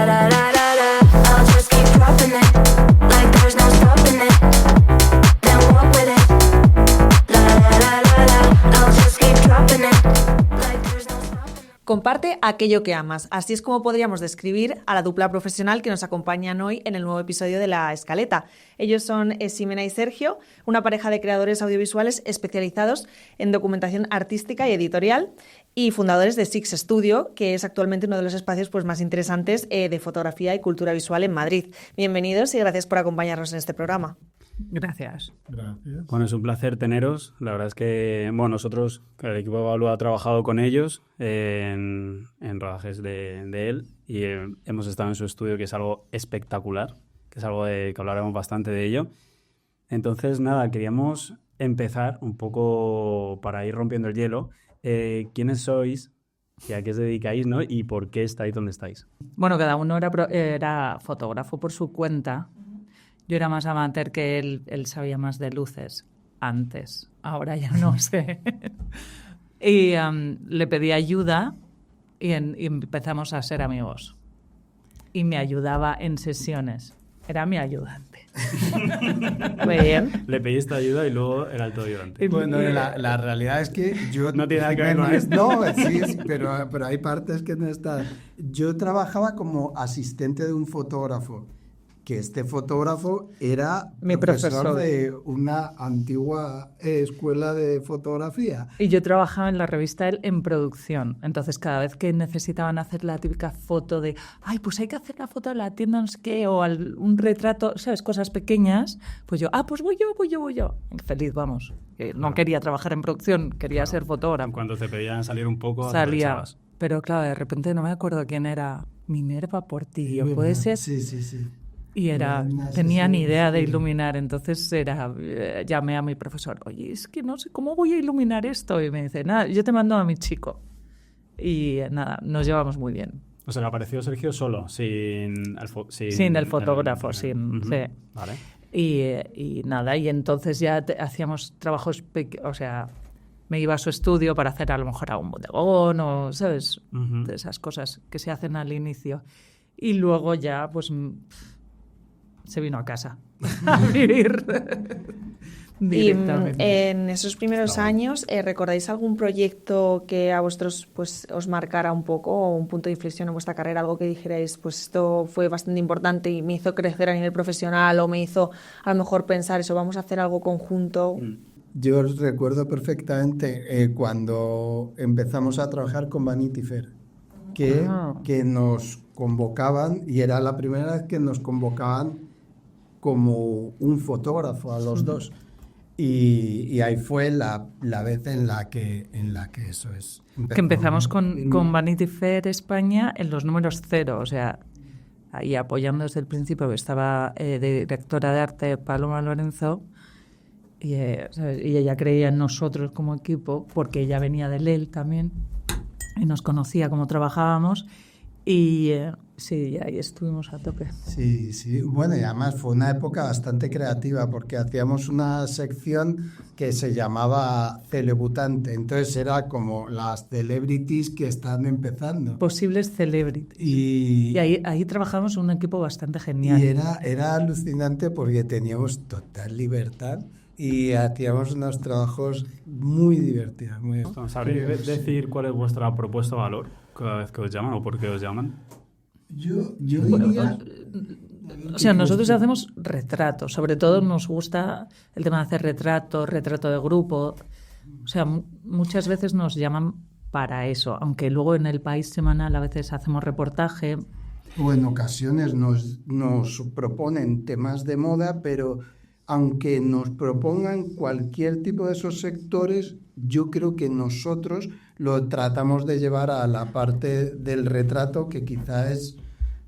da da da da. I'll just keep dropping it like there's no stopping it. Then walk with it. La la la la la. I'll just keep dropping it like there's no stopping it. Comparte aquello que amas. Así es como podríamos describir a la dupla profesional que nos acompañan hoy en el nuevo episodio de La Escaleta. Ellos son Ximena y Sergio, una pareja de creadores audiovisuales especializados en documentación artística y editorial y fundadores de Six Studio, que es actualmente uno de los espacios más interesantes de fotografía y cultura visual en Madrid. Bienvenidos y gracias por acompañarnos en este programa. Gracias. Bueno, es un placer teneros. La verdad es que nosotros, el equipo de Evalúa ha trabajado con ellos en rodajes de él y hemos estado en su estudio, que es algo espectacular, que es algo que hablaremos bastante de ello. Entonces, nada, queríamos empezar un poco para ir rompiendo el hielo. ¿Quiénes sois y a qué os dedicáis, ¿no? Y por qué estáis donde estáis? Bueno, cada uno era fotógrafo por su cuenta. Yo era más amateur que él. Él sabía más de luces antes. Ahora ya no sé. Y le pedí ayuda y empezamos a ser amigos. Y me ayudaba en sesiones. Era mi ayudante. Muy bien. Le pediste ayuda y luego era el todo ayudante. Bueno, la realidad es que yo... No tiene nada que ver con esto. No, sí, pero hay partes que no están. Yo trabajaba como asistente de un fotógrafo, que este fotógrafo era mi profesor de una antigua escuela de fotografía. Y yo trabajaba en la revista él en producción. Entonces, cada vez que necesitaban hacer la típica foto de ay, pues hay que hacer la foto de la tienda, no sé qué, o un retrato, ¿sabes? Cosas pequeñas, pues yo, pues voy yo. Feliz, vamos. No quería trabajar en producción, quería ser fotógrafo. Cuando te pedían salir un poco, salía. aprovechabas. Pero claro, de repente no me acuerdo quién era. Minerva Portillo, ¿puede ser? Sí. Y tenía ni idea de iluminar, entonces llamé a mi profesor, oye, es que no sé cómo voy a iluminar esto. Y me dice, nada, yo te mando a mi chico. Y nada, nos llevamos muy bien. O sea, apareció Sergio solo, sin el fotógrafo, sí. Vale. Y nada, y entonces ya hacíamos trabajos, o sea, me iba a su estudio para hacer a lo mejor a un bodegón o, ¿sabes? De esas cosas que se hacen al inicio. Y luego ya, pues... se vino a casa a vivir directamente. Y en esos primeros años, ¿recordáis algún proyecto que a vosotros os marcara un poco o un punto de inflexión en vuestra carrera? Algo que dijerais, pues esto fue bastante importante y me hizo crecer a nivel profesional o me hizo a lo mejor pensar eso, vamos a hacer algo conjunto. Yo recuerdo perfectamente cuando empezamos a trabajar con Vanity Fair, que nos convocaban, y era la primera vez que nos convocaban como un fotógrafo a los dos. Y ahí fue la vez en la que eso es. Que empezamos con Vanity Fair España en los números 0, o sea, ahí apoyando desde el principio, estaba directora de arte Paloma Lorenzo, y ella creía en nosotros como equipo, porque ella venía de LEL también, y nos conocía cómo trabajábamos, y sí, ahí estuvimos a tope. Sí. Bueno, y además fue una época bastante creativa porque hacíamos una sección que se llamaba Celebutante. Entonces era como las celebrities que están empezando. Posibles celebrities. Y ahí trabajamos un equipo bastante genial. Y era alucinante porque teníamos total libertad y hacíamos unos trabajos muy divertidos. ¿Sabréis decir cuál es vuestra propuesta de valor cada vez que os llaman o por qué os llaman? Yo diría... O sea, nosotros hacemos retratos. Sobre todo nos gusta el tema de hacer retrato de grupo. O sea, muchas veces nos llaman para eso. Aunque luego en El País Semanal a veces hacemos reportaje. O en ocasiones nos proponen temas de moda, pero aunque nos propongan cualquier tipo de esos sectores, yo creo que nosotros lo tratamos de llevar a la parte del retrato que quizá es,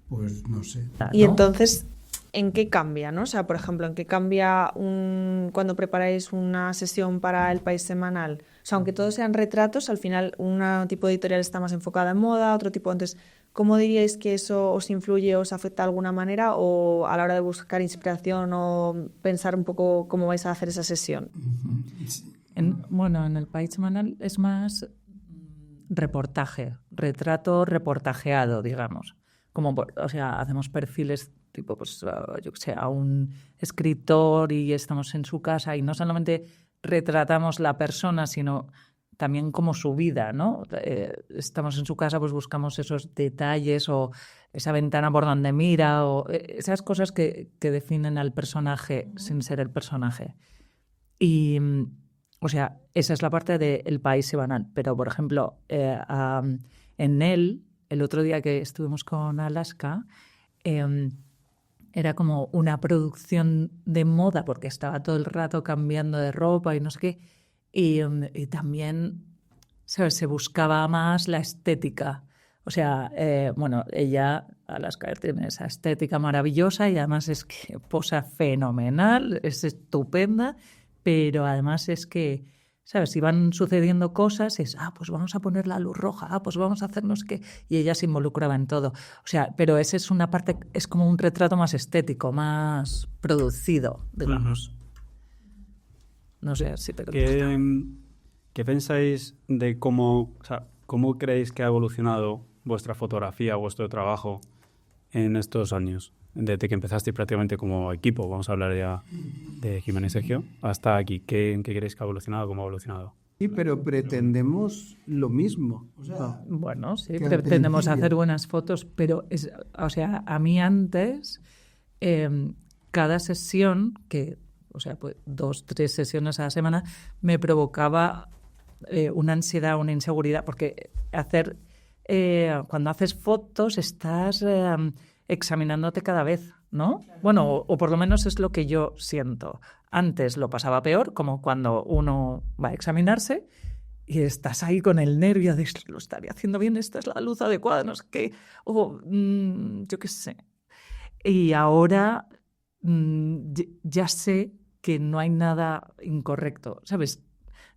pues no sé. Y entonces, ¿en qué cambia, no? O sea, por ejemplo, ¿en qué cambia cuando preparáis una sesión para El País Semanal? O sea, aunque todos sean retratos, al final un tipo de editorial está más enfocada en moda, otro tipo... Entonces, ¿cómo diríais que eso os influye, os afecta de alguna manera o a la hora de buscar inspiración o pensar un poco cómo vais a hacer esa sesión? En El País Semanal es más reportaje, retrato reportajeado, digamos. como, o sea, hacemos perfiles tipo, pues, yo que sé, a un escritor y estamos en su casa y no solamente retratamos la persona, sino también como su vida, ¿no? Estamos en su casa, pues buscamos esos detalles o esa ventana por donde mira o esas cosas que definen al personaje sin ser el personaje. Y, o sea, esa es la parte del país semanal. Pero, por ejemplo, en él, el otro día que estuvimos con Alaska, era como una producción de moda porque estaba todo el rato cambiando de ropa y no sé qué. Y también, ¿sabes? Se buscaba más la estética. O sea, bueno, ella, Alaska, tiene esa estética maravillosa y además es que posa fenomenal, es estupenda, pero además es que, ¿sabes? Si van sucediendo cosas, pues vamos a poner la luz roja, pues vamos a hacer no sé qué. Y ella se involucraba en todo. O sea, pero esa es una parte, es como un retrato más estético, más producido, digamos. No sé si te ¿Qué pensáis de cómo creéis que ha evolucionado vuestra fotografía, vuestro trabajo en estos años? Desde que empezasteis prácticamente como equipo, vamos a hablar ya de Jimena y Sergio, hasta aquí. ¿Qué creéis que ha evolucionado? ¿Cómo ha evolucionado? Sí, pero pretendemos lo mismo. O sea, bueno, sí, que al pretendemos principio. hacer buenas fotos, pero, o sea, a mí antes, cada sesión, o sea, pues 2, 3 sesiones a la semana, me provocaba una ansiedad, una inseguridad, porque cuando haces fotos estás examinándote cada vez, ¿no? Bueno, o por lo menos es lo que yo siento. Antes lo pasaba peor, como cuando uno va a examinarse y estás ahí con el nervio de lo estaré haciendo bien, esta es la luz adecuada, no sé qué, o yo qué sé. Y ahora ya sé que no hay nada incorrecto, ¿sabes?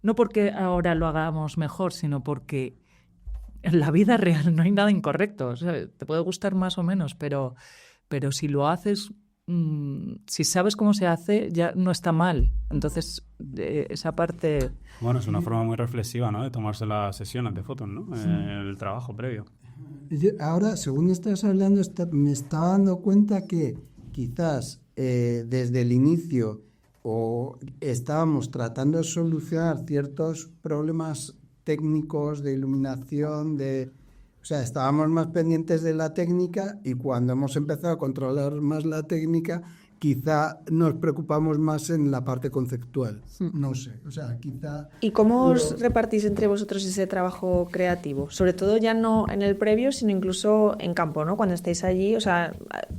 No porque ahora lo hagamos mejor, sino porque en la vida real no hay nada incorrecto, ¿sabes? Te puede gustar más o menos, pero si lo haces, si sabes cómo se hace, ya no está mal. Entonces, esa parte... Bueno, es una forma muy reflexiva, ¿no?, de tomarse las sesiones de fotos, ¿no? Sí. El trabajo previo. Ahora, según estás hablando, me estaba dando cuenta que quizás desde el inicio estábamos tratando de solucionar ciertos problemas técnicos de iluminación, o sea, estábamos más pendientes de la técnica y cuando hemos empezado a controlar más la técnica, quizá nos preocupamos más en la parte conceptual. No sé, o sea, quizá... ¿Y cómo os repartís entre vosotros ese trabajo creativo? Sobre todo ya no en el previo, sino incluso en campo, ¿no? Cuando estáis allí, o sea,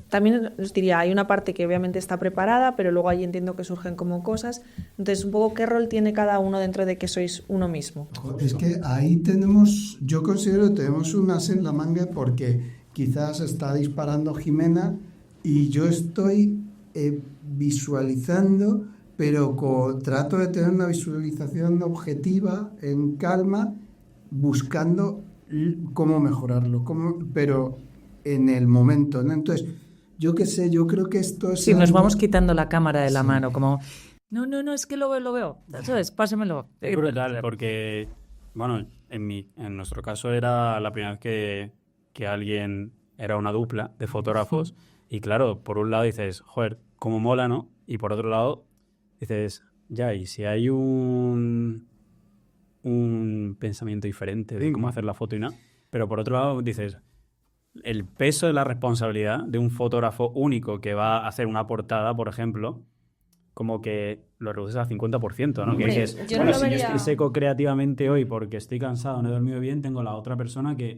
también os diría, hay una parte que obviamente está preparada, pero luego allí entiendo que surgen como cosas. Entonces, un poco, ¿qué rol tiene cada uno dentro de que sois uno mismo? Es que ahí yo considero que tenemos un as en la manga porque quizás está disparando Jimena y yo estoy visualizando, pero trato de tener una visualización objetiva, en calma, buscando cómo mejorarlo, pero en el momento, ¿no? Entonces, yo qué sé, yo creo que esto es... Sí, nos vamos quitando la cámara de la mano, como... No, es que lo veo. ¿Sabes? Pásamelo. Es brutal, porque, bueno, en nuestro caso era la primera vez que alguien era una dupla de fotógrafos. Y claro, por un lado dices, joder, cómo mola, ¿no? Y por otro lado dices, ya, y si hay un pensamiento diferente de cómo hacer la foto y nada. Pero por otro lado dices, el peso de la responsabilidad de un fotógrafo único que va a hacer una portada, por ejemplo, como que lo reduces al 50%, ¿no? Que dices, bueno, si yo estoy seco creativamente hoy porque estoy cansado, no he dormido bien, tengo la otra persona que...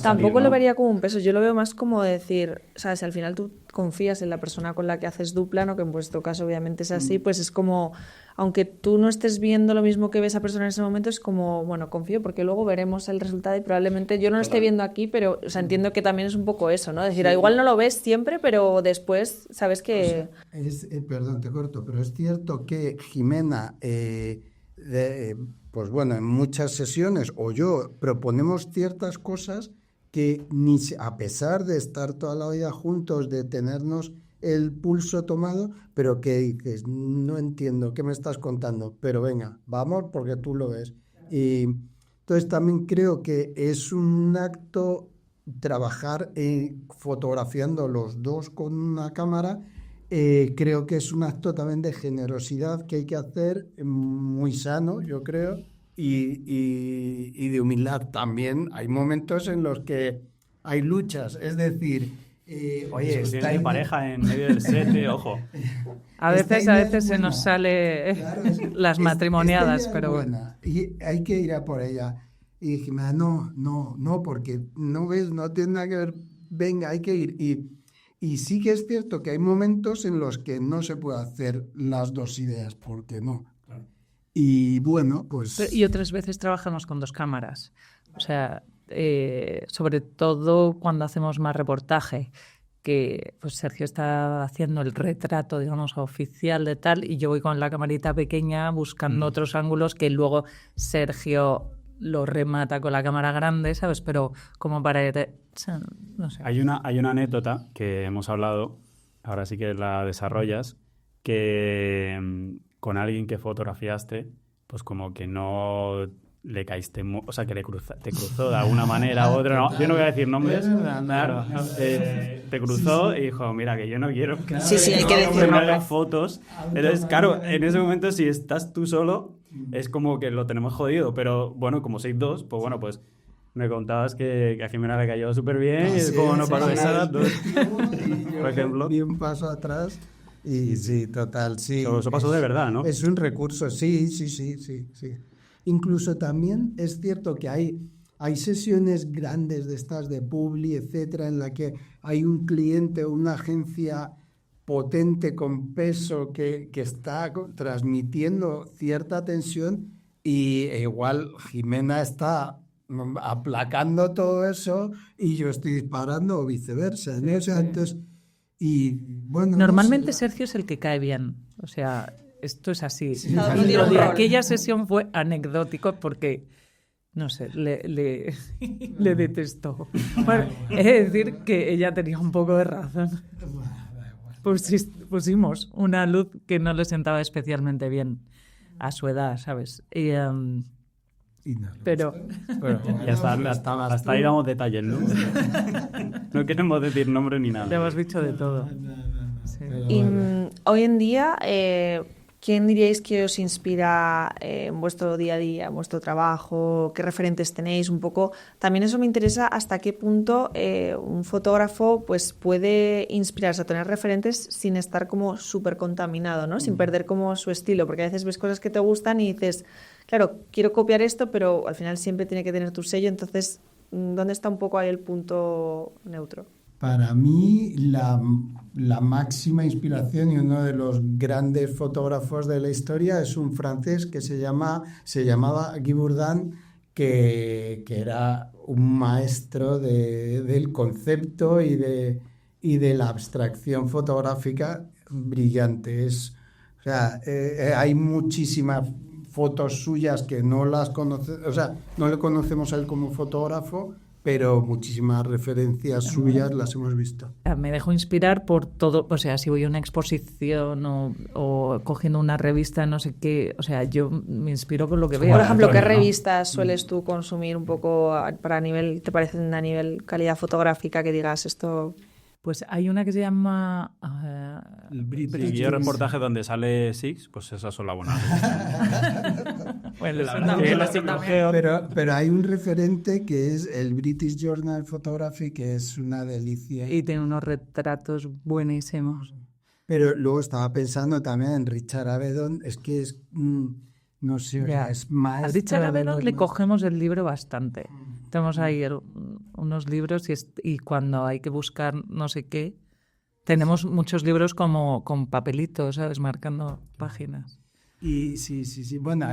Tampoco lo vería como un peso, yo lo veo más como decir, ¿sabes? Al final tú confías en la persona con la que haces dupla, ¿no? Que en vuestro caso obviamente es así, pues es como, aunque tú no estés viendo lo mismo que ve esa persona en ese momento, es como, bueno, confío porque luego veremos el resultado y probablemente yo no lo esté viendo aquí, pero, o sea, entiendo que también es un poco eso, ¿no? Es decir, igual no lo ves siempre, pero después sabes que... O sea, perdón, te corto, pero es cierto que Jimena... pues bueno, en muchas sesiones o yo proponemos ciertas cosas que a pesar de estar toda la vida juntos, de tenernos el pulso tomado, pero que dices, no entiendo qué me estás contando, pero venga, vamos porque tú lo ves. Y entonces también creo que es un acto trabajar fotografiando los dos con una cámara, creo que es un acto también de generosidad que hay que hacer, muy sano, yo creo, y de humildad. También hay momentos en los que hay luchas, es decir, oye, discusión de pareja en medio del set, ojo. A veces se nos sale Claro, las matrimoniadas, esta idea pero es bueno. buena, y hay que ir a por ella. Y dije, no, porque no ves, no tiene nada que ver, venga, hay que ir. Y sí que es cierto que hay momentos en los que no se puede hacer las dos ideas, porque no. Claro. Y bueno, pues... Y otras veces trabajamos con 2 cámaras. O sea, sobre todo cuando hacemos más reportaje, que pues Sergio está haciendo el retrato, digamos, oficial de tal, y yo voy con la camarita pequeña buscando otros ángulos que luego Sergio lo remata con la cámara grande, ¿sabes? Pero como para... no sé. Hay una anécdota que hemos hablado, ahora sí que la desarrollas, que con alguien que fotografiaste, pues como que no le caíste, o sea, que te cruzó de alguna manera u otra. No, yo no voy a decir nombres. Claro, te cruzó y dijo, mira, que yo no quiero que hay que decir me nombres. hagan fotos. Entonces, claro, en ese momento, si estás tú solo, es como que lo tenemos jodido. Pero bueno, como sois 2, pues bueno, pues me contabas que a Jimena le cayó súper bien y es como no paró de nada. Por ejemplo. Di un paso atrás y sí, total, sí. Eso pasó de verdad, ¿no? Es un recurso, sí. Incluso también es cierto que hay sesiones grandes de estas de Publi, etcétera, en la que hay un cliente o una agencia potente con peso que está transmitiendo cierta tensión y igual Jimena está aplacando todo eso y yo estoy disparando o viceversa, ¿no? O sea, entonces, y bueno... Normalmente no sé, Sergio es el que cae bien, o sea, esto es así. Cada uno tiene Lo un de rol. aquella sesión fue anecdótico porque, no sé, le detestó. Bueno, es decir que ella tenía un poco de razón. Pusimos una luz que no le sentaba especialmente bien a su edad, ¿sabes? Y, pero Ya está, hasta ahí damos detalles, ¿no? No queremos decir nombre ni nada. le hemos dicho de todo. Sí. Y hoy en día, ¿quién diríais que os inspira en vuestro día a día, en vuestro trabajo? ¿Qué referentes tenéis? Un poco. También eso me interesa hasta qué punto un fotógrafo pues, puede inspirarse a tener referentes sin estar como súper contaminado, ¿no? Sin perder como su estilo, porque a veces ves cosas que te gustan y dices, claro, quiero copiar esto, pero al final siempre tiene que tener tu sello. Entonces, ¿dónde está un poco ahí el punto neutro? Para mí, la máxima inspiración y uno de los grandes fotógrafos de la historia es un francés que se llamaba Guy Bourdin, que era un maestro del concepto y de la abstracción fotográfica brillante. O sea, hay muchísimas fotos suyas que no las o sea, no le conocemos a él como fotógrafo, pero muchísimas referencias suyas las hemos visto. Me dejo inspirar por todo, o sea, si voy a una exposición o cogiendo una revista, no sé qué, o sea, yo me inspiro con lo que veo. Por ejemplo, ¿qué Antonio, ¿no? revistas sueles tú consumir un poco para nivel, te parecen a nivel calidad fotográfica que digas esto? Pues hay una que se llama... Si quiero reportaje donde sale Six, pues esas son las buenas. bueno, La eso verdad también, que eso la también. Pero hay un referente que es el British Journal Photography, que es una delicia. Y tiene unos retratos buenísimos. Pero luego estaba pensando también en Richard Avedon, es que es, no sé, o sea, es más... A Richard Avedon le cogemos el libro bastante. Tenemos ahí unos libros y cuando hay que buscar no sé qué, tenemos muchos libros como con papelitos, ¿sabes? Marcando páginas. Y sí, bueno,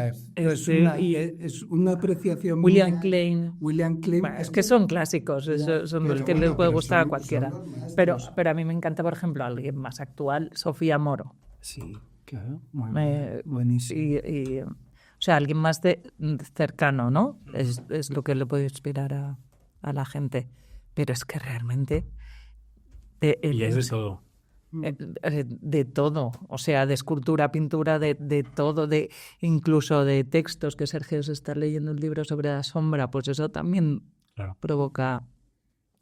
y es una apreciación... William mía. Klein. William Klein. Bueno, es que son clásicos, son los que les puede gustar a cualquiera. son los maestros. Pero a mí me encanta, por ejemplo, alguien más actual, Sofía Moro. Sí, claro, muy buenísimo. O sea, alguien más cercano, ¿no? Es lo que le puede inspirar a la gente. Pero es que realmente... Y es de todo. De todo, o sea, de escultura, pintura, de todo, incluso de textos, que Sergio se está leyendo un libro sobre la sombra, pues eso también Claro. provoca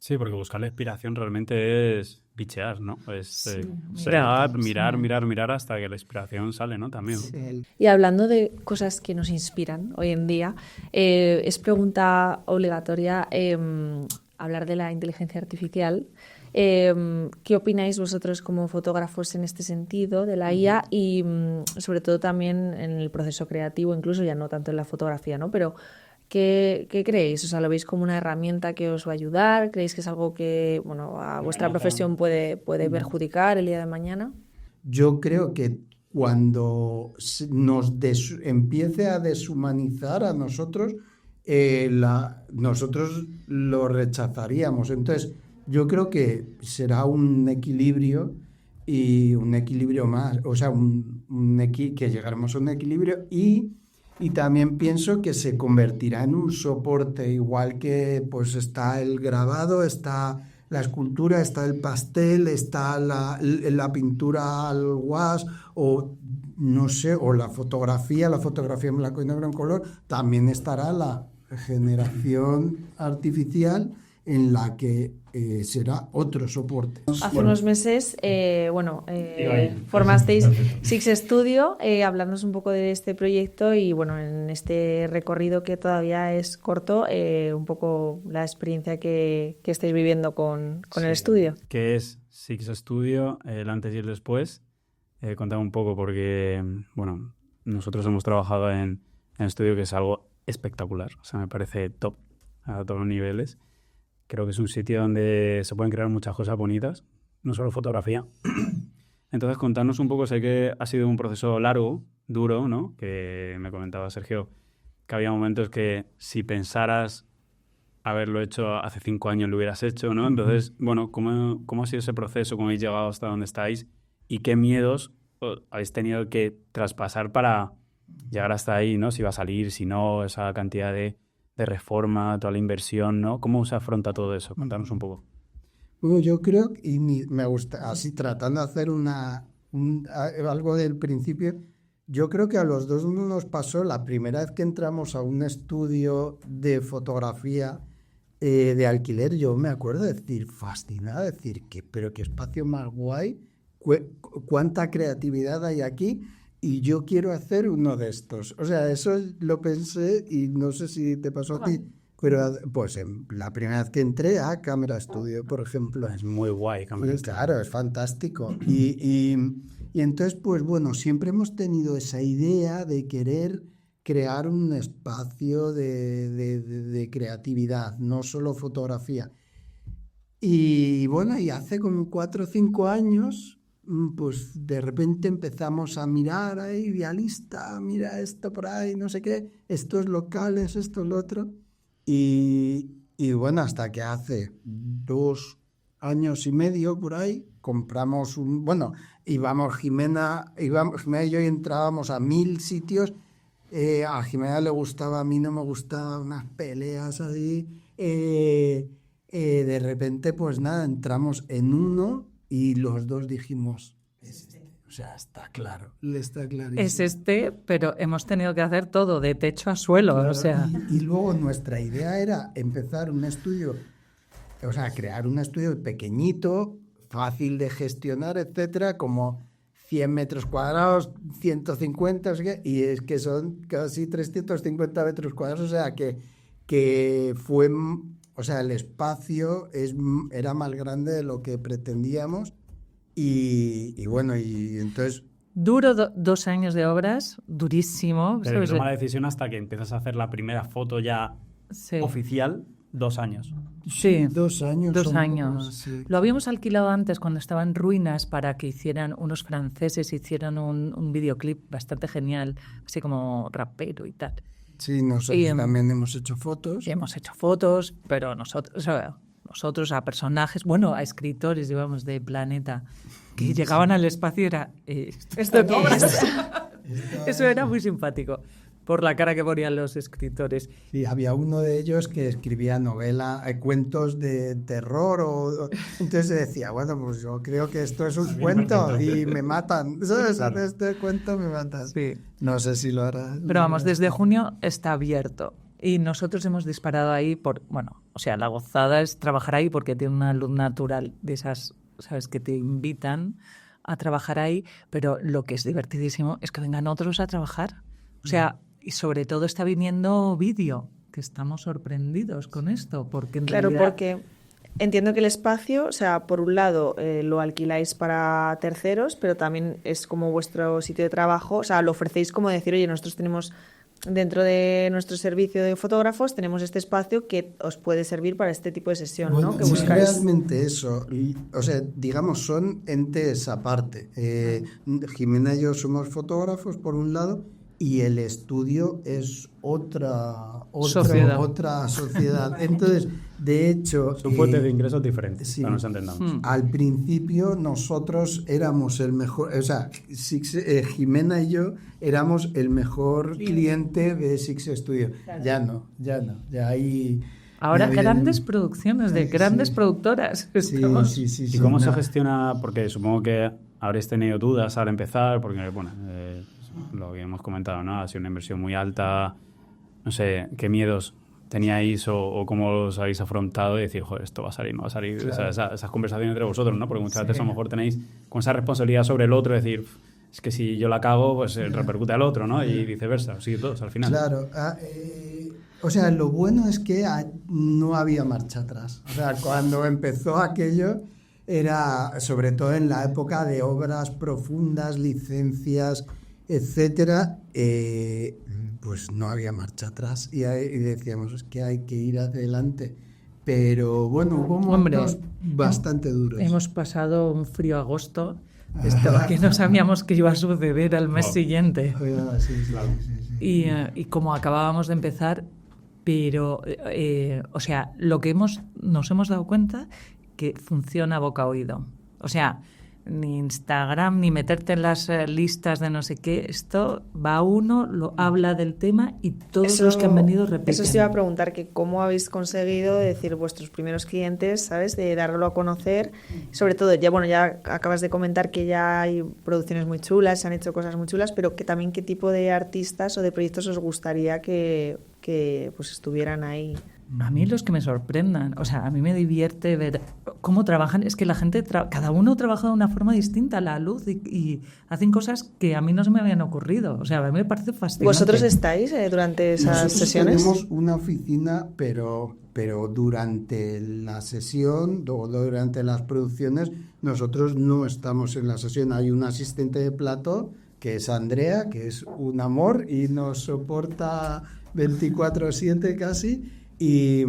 Sí, porque buscar la inspiración realmente es bichear, ¿no? Es mirar hasta que la inspiración sale, ¿no? También. Y hablando de cosas que nos inspiran hoy en día, es pregunta obligatoria hablar de la inteligencia artificial. ¿Qué opináis vosotros como fotógrafos en este sentido de la IA y sobre todo también en el proceso creativo, incluso ya no tanto en la fotografía, ¿no? Pero ¿qué creéis? O sea, ¿lo veis como una herramienta que os va a ayudar? ¿Creéis que es algo que, bueno, a vuestra profesión puede perjudicar el día de mañana? Yo creo que cuando nos empiece a deshumanizar a nosotros, nosotros lo rechazaríamos. Entonces, yo creo que será un equilibrio y un equilibrio más, o sea, que llegaremos a un equilibrio y también pienso que se convertirá en un soporte, igual que pues está el grabado, está la escultura, está el pastel, está la pintura al guas o no sé, o la fotografía en blanco y negro en color, también estará la generación artificial en la que será otro soporte. Hace unos meses, formasteis Six Studio, hablándonos un poco de este proyecto y, bueno, en este recorrido que todavía es corto, un poco la experiencia que estáis viviendo con el estudio. ¿Qué es Six Studio, el antes y el después? Contame un poco porque, bueno, nosotros hemos trabajado en estudio que es algo espectacular, o sea, me parece top a todos los niveles. Creo que es un sitio donde se pueden crear muchas cosas bonitas, no solo fotografía. Entonces, contarnos un poco, sé que ha sido un proceso largo, duro, ¿no? Que me comentaba Sergio, que había momentos que si pensaras haberlo hecho hace 5 años lo hubieras hecho, ¿no? Entonces, bueno, ¿cómo ha sido ese proceso? ¿Cómo habéis llegado hasta donde estáis? ¿Y qué miedos habéis tenido que traspasar para llegar hasta ahí, ¿no? Si va a salir, si no, esa cantidad de reforma, toda la inversión, ¿no? ¿Cómo se afronta todo eso? Contanos un poco. Bueno, yo creo, y me gusta, así tratando de hacer algo del principio, yo creo que a los dos nos pasó la primera vez que entramos a un estudio de fotografía de alquiler, yo me acuerdo de decir, fascinada, decir, pero qué espacio más guay, cuánta creatividad hay aquí. Y yo quiero hacer uno de estos. O sea, eso lo pensé y no sé si te pasó a ti. Pero pues la primera vez que entré a Cámara Studio, por ejemplo. Es muy guay. Pues, claro, es fantástico. Y entonces, pues bueno, siempre hemos tenido esa idea de querer crear un espacio de creatividad, no solo fotografía. Y bueno, y hace como 4 o 5 años... pues de repente empezamos a mirar ahí, Idealista, mira esto por ahí, no sé qué, estos locales, esto, lo otro. Y bueno, hasta que hace 2 años y medio por ahí, compramos Jimena y yo entrábamos a 1000 sitios. A Jimena le gustaba, a mí no me gustaba, unas peleas así. De repente, pues nada, entramos en uno. Y los dos dijimos, o sea, está claro, está clarísimo. Es pero hemos tenido que hacer todo, de techo a suelo, claro, o sea... Y luego nuestra idea era empezar un estudio, o sea, crear un estudio pequeñito, fácil de gestionar, etcétera, como 100 metros cuadrados, 150, o sea, y es que son casi 350 metros cuadrados, o sea, que fue... O sea, el espacio era más grande de lo que pretendíamos y bueno, y entonces... Duro 2 años de obras, durísimo. Pero toma la decisión hasta que empiezas a hacer la primera foto ya oficial, 2 años. Sí, 2 años. 2 años. Sí. Lo habíamos alquilado antes cuando estaba en ruinas para que unos franceses hicieran un videoclip bastante genial, así como rapero y tal. Sí, nosotros también hemos hecho fotos. Hemos hecho fotos, pero nosotros a personajes, bueno, a escritores, digamos, de Planeta, que llegaban al espacio y era... ¿Esto qué es? Eso era muy simpático, por la cara que ponían los escritores. Sí, había uno de ellos que escribía cuentos de terror. Entonces decía, bueno, pues yo creo que esto es un cuento y me matan. ¿Sabes? Claro. Este cuento me matan. Sí. No sé si lo hará. Pero vamos, desde junio está abierto. Y nosotros hemos disparado ahí O sea, la gozada es trabajar ahí porque tiene una luz natural de esas, ¿sabes?, que te invitan a trabajar ahí, pero lo que es divertidísimo es que vengan otros a trabajar. O sea, y sobre todo está viniendo vídeo, que estamos sorprendidos con esto, porque en Claro, realidad... porque entiendo que el espacio, o sea, por un lado lo alquiláis para terceros, pero también es como vuestro sitio de trabajo, o sea, lo ofrecéis como decir, oye, nosotros tenemos dentro de nuestro servicio de fotógrafos, tenemos este espacio que os puede servir para este tipo de sesión, Bueno, ¿no? Que es buscáis. realmente eso. O sea, digamos, son entes aparte. Jimena y yo somos fotógrafos, por un lado, y el estudio es otra sociedad. Entonces, de hecho... Son fuentes de ingresos diferentes, sí. para nos entendamos. Al principio nosotros éramos el mejor, o sea, Jimena y yo éramos el mejor cliente de Six Studio. Claro. Ya ahí... Ahora grandes producciones de grandes productoras. Sí. ¿Y cómo se gestiona? Porque supongo que habréis tenido dudas al empezar, porque, bueno, lo que hemos comentado, ¿no? Ha sido una inversión muy alta. No sé, ¿qué miedos teníais o cómo los habéis afrontado y decir, joder, esto va a salir, no va a salir? Claro. O sea, esas conversaciones entre vosotros, ¿no? Porque muchas veces a lo mejor tenéis con esa responsabilidad sobre el otro, decir, es que si yo la cago, pues repercute al otro, ¿no? Y viceversa, sí, todos al final. Claro. O sea, lo bueno es que no había marcha atrás. O sea, cuando empezó aquello, era sobre todo en la época de obras profundas, licencias, etcétera, pues no había marcha atrás y decíamos, es que hay que ir adelante. Pero bueno, hubo momentos bastante duros. Hemos pasado un frío agosto, que no sabíamos que iba a suceder al mes siguiente. Sí. Y como acabábamos de empezar, pero, o sea, lo que nos hemos dado cuenta que funciona boca a oído. O sea, ni Instagram, ni meterte en las listas de no sé qué. Esto va uno, lo habla del tema y todos los que han venido repiten. Eso os iba a preguntar, que cómo habéis conseguido decir vuestros primeros clientes, ¿sabes? De darlo a conocer. Sobre todo, ya acabas de comentar que ya hay producciones muy chulas, se han hecho cosas muy chulas, pero que también qué tipo de artistas o de proyectos os gustaría que pues estuvieran ahí. A mí los que me sorprendan, o sea, a mí me divierte ver cómo trabajan, es que la gente, cada uno trabaja de una forma distinta, la luz, y hacen cosas que a mí no se me habían ocurrido, o sea, a mí me parece fascinante. ¿Vosotros estáis durante esas Nosotros sesiones? Tenemos una oficina, pero durante la sesión o durante las producciones nosotros no estamos en la sesión, hay un asistente de plató que es Andrea, que es un amor y nos soporta 24/7 casi. Y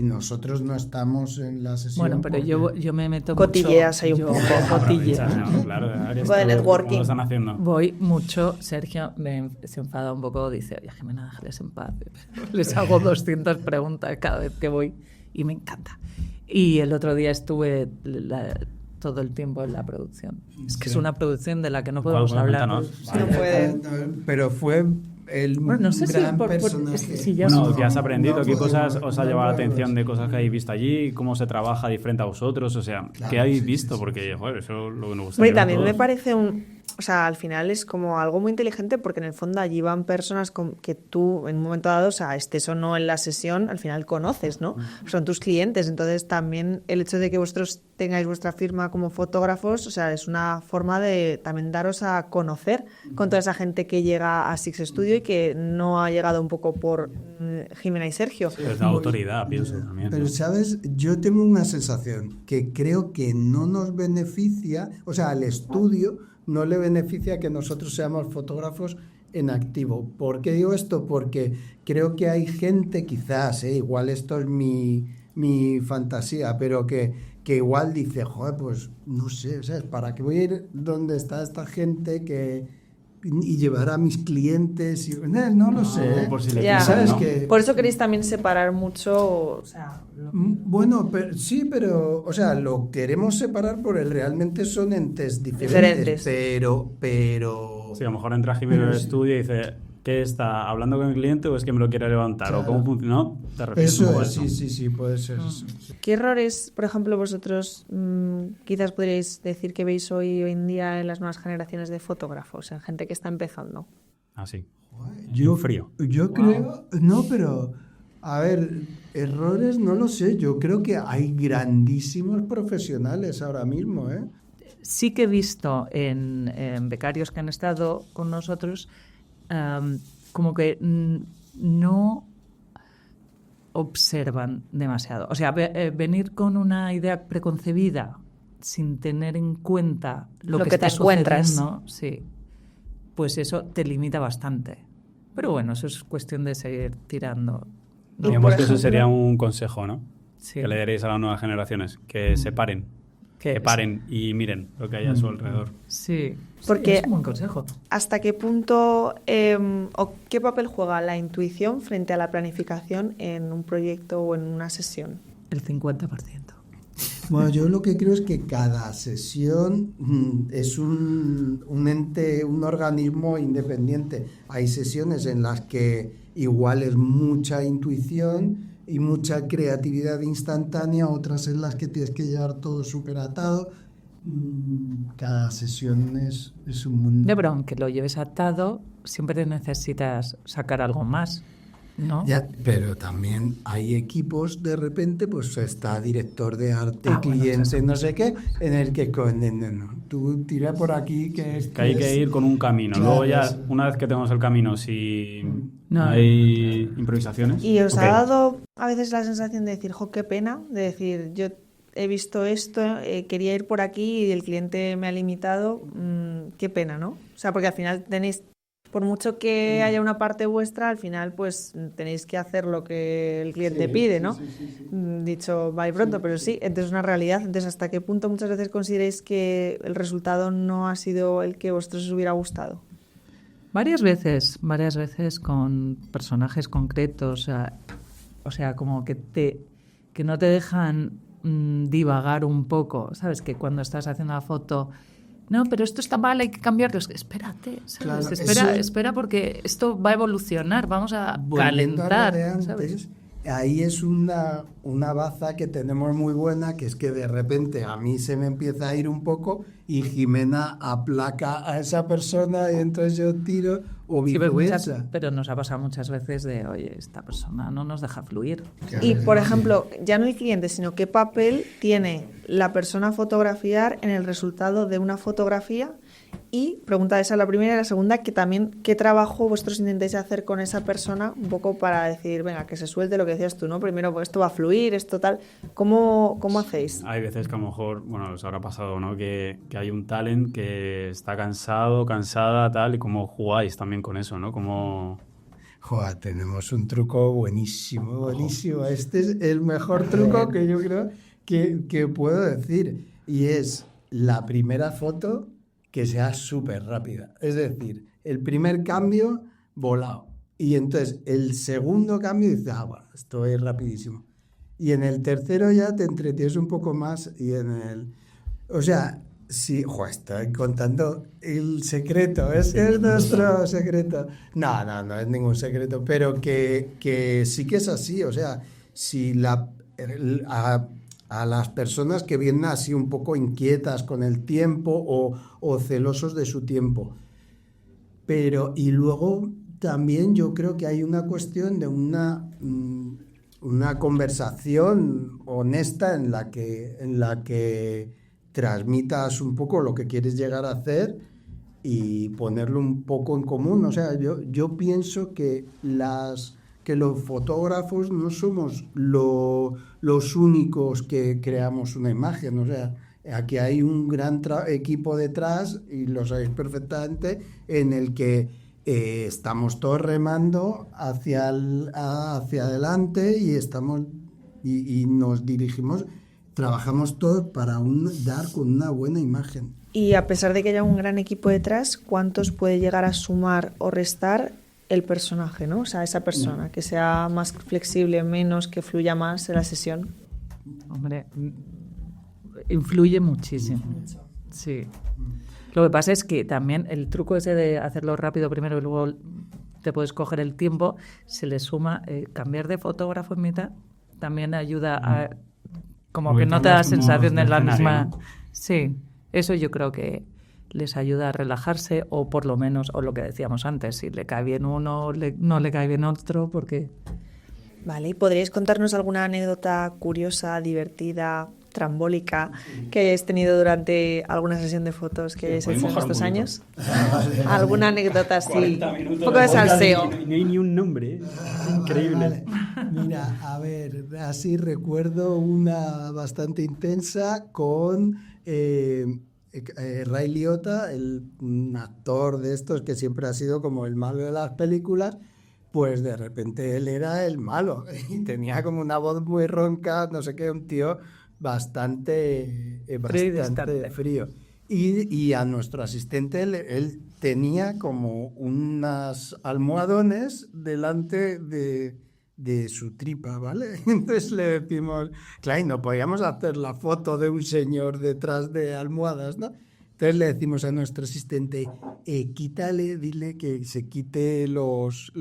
nosotros no estamos en la sesión. Bueno, pero yo me meto cotilleas mucho. Ahí un poco. Cotilleas. Claro, un poco de networking. ¿Cómo lo están haciendo? Voy mucho. Sergio se enfada un poco, dice, oye, Jimena, déjales en paz. Les hago 200 preguntas cada vez que voy y me encanta. Y el otro día estuve todo el tiempo en la producción. Es que es una producción de la que no podemos hablar. No puede. Pero fue... no sé gran personaje. Si ya ¿qué has aprendido? ¿Qué cosas os ha llamado la atención de cosas que habéis visto allí? ¿Cómo se trabaja diferente a vosotros? O sea, ¿qué habéis visto? Porque, joder, eso es lo que nos gusta. Bueno, y también me parece o sea, al final es como algo muy inteligente porque en el fondo allí van personas que tú en un momento dado, o sea, estés o no en la sesión, al final conoces, ¿no? Son tus clientes, entonces también el hecho de que vosotros tengáis vuestra firma como fotógrafos, o sea, es una forma de también daros a conocer con toda esa gente que llega a Six Studio y que no ha llegado un poco por Jimena y Sergio. Sí, es la autoridad, pienso también. Pero, ¿sabes? Yo tengo una sensación que creo que no nos beneficia, o sea, al estudio no le beneficia que nosotros seamos fotógrafos en activo. ¿Por qué digo esto? Porque creo que hay gente, quizás, igual esto es mi fantasía, pero que igual dice, joder, pues no sé, ¿sabes? ¿Para qué voy a ir donde está esta gente y llevar a mis clientes? No lo sé. Por si le ¿sabes? ¿no? Por eso queréis también separar mucho, o sea... Bueno, pero, o sea, lo queremos separar porque realmente son entes diferentes. Pero... Sí, a lo mejor entra Jimena en el estudio y dice, ¿qué está hablando con el cliente o es que me lo quiere levantar? Claro. ¿O cómo funciona? ¿No? ¿Te refieres eso a es, sí, puede ser eso. ¿Qué errores, por ejemplo, vosotros quizás podríais decir que veis hoy en día en las nuevas generaciones de fotógrafos, en gente que está empezando? Ah, sí. Yo frío. Yo creo... No, pero... A ver, errores no lo sé. Yo creo que hay grandísimos profesionales ahora mismo, ¿eh? Sí que he visto en becarios que han estado con nosotros como que no observan demasiado. O sea, venir con una idea preconcebida sin tener en cuenta lo que te está encuentras. sucediendo, sí, pues eso te limita bastante. Pero bueno, eso es cuestión de seguir tirando. Y Digamos por que eso ejemplo- sería un consejo, ¿no? Sí. Que le daréis a las nuevas generaciones, que se paren, que paren y miren lo que hay a su alrededor. Sí, Porque- es un buen consejo. ¿Hasta qué punto o qué papel juega la intuición frente a la planificación en un proyecto o en una sesión? El 50%. Bueno, yo lo que creo es que cada sesión es un ente, un organismo independiente. Hay sesiones en las que igual es mucha intuición y mucha creatividad instantánea, otras en las que tienes que llevar todo súper atado. Cada sesión es un mundo. Pero aunque lo lleves atado, siempre necesitas sacar algo más, ¿no? Ya, pero también hay equipos, de repente, pues está director de arte, Bueno, cliente, no sé qué, en el que no, tú tira por aquí que Que hay que ir con un camino. Claro, Luego ya, es- una vez que tenemos el camino, si No. hay improvisaciones... ¿Y os ok. ha dado a veces la sensación de decir, jo, qué pena? De decir, yo he visto esto, quería ir por aquí y el cliente me ha limitado, qué pena, ¿no? O sea, porque al final tenéis, por mucho que haya una parte vuestra, al final pues tenéis que hacer lo que el cliente pide, ¿no? Dicho va y pronto, pero sí, entonces es una realidad. Entonces, ¿hasta qué punto muchas veces consideráis que el resultado no ha sido el que a vosotros os hubiera gustado? Varias veces con personajes concretos, o sea, como que no te dejan divagar un poco, ¿sabes? Que cuando estás haciendo la foto, no, pero esto está mal, hay que cambiarlo. Es que espérate, ¿sabes? Claro, espera porque esto va a evolucionar, vamos a Volviendo a lo calentar, de antes, ¿sabes? ahí es una baza que tenemos muy buena, que es que de repente a mí se me empieza a ir un poco y Jimena aplaca a esa persona y entonces yo tiro o Sí, viceversa. pero nos ha pasado muchas veces de, oye, esta persona no nos deja fluir. Y, por ejemplo, ya no el cliente, sino qué papel tiene la persona a fotografiar en el resultado de una fotografía. Y, pregunta esa la primera y la segunda, que también, ¿qué trabajo vosotros intentáis hacer con esa persona? Un poco para decir, venga, que se suelte lo que decías tú, ¿no? Primero, pues esto va a fluir, esto tal. ¿Cómo hacéis? Hay veces que a lo mejor, bueno, os habrá pasado, ¿no? Que hay un talent que está cansado, cansada, tal, y cómo jugáis también con eso, ¿no? Como... Joder, tenemos un truco buenísimo, buenísimo. Este es el mejor truco que yo creo que puedo decir. Y es la primera foto que sea súper rápida. Es decir, el primer cambio, volado. Y entonces el segundo cambio dices, bueno, esto es rapidísimo. Y en el tercero ya te entretienes un poco más y en el... O sea, sí, estoy contando el secreto, es nuestro secreto. No es ningún secreto, pero que sí que es así. O sea, si a las personas que vienen así un poco inquietas con el tiempo o celosos de su tiempo. Y luego también yo creo que hay una cuestión de una conversación honesta en la que transmitas un poco lo que quieres llegar a hacer y ponerlo un poco en común. O sea, yo pienso que los fotógrafos no somos los únicos que creamos una imagen. O sea, aquí hay un gran equipo detrás, y lo sabéis perfectamente, en el que estamos todos remando hacia adelante y nos dirigimos, trabajamos todos para dar con una buena imagen. Y a pesar de que haya un gran equipo detrás, ¿cuántos puede llegar a sumar o restar el personaje, ¿no? O sea, esa persona, que sea más flexible, menos, que fluya más en la sesión? Hombre, influye muchísimo. Sí. Lo que pasa es que también el truco ese de hacerlo rápido primero y luego te puedes coger el tiempo, se le suma cambiar de fotógrafo en mitad, también ayuda a... Como Porque que no te da cambias como sensación de de la escenario, misma... ¿no? Sí, eso yo creo que les ayuda a relajarse, o por lo menos, o lo que decíamos antes, si le cae bien uno, no le cae bien otro, porque Vale, ¿y podríais contarnos alguna anécdota curiosa, divertida, trambólica que hayáis tenido durante alguna sesión de fotos que hayáis hecho en estos años? ¿Alguna anécdota así? Un poco de salseo. No hay ni un nombre, ¿eh? Increíble. Vale. Mira, a ver, así recuerdo una bastante intensa con Ray Liotta, un actor de estos que siempre ha sido como el malo de las películas. Pues de repente él era el malo y tenía como una voz muy ronca, no sé qué, un tío bastante frío. Y a nuestro asistente él tenía como unas almohadones delante de su tripa, ¿vale? Entonces le decimos, claro, y no podíamos hacer la foto de un señor detrás de almohadas, ¿no? Entonces le decimos a nuestro asistente, quítale, dile que se quite los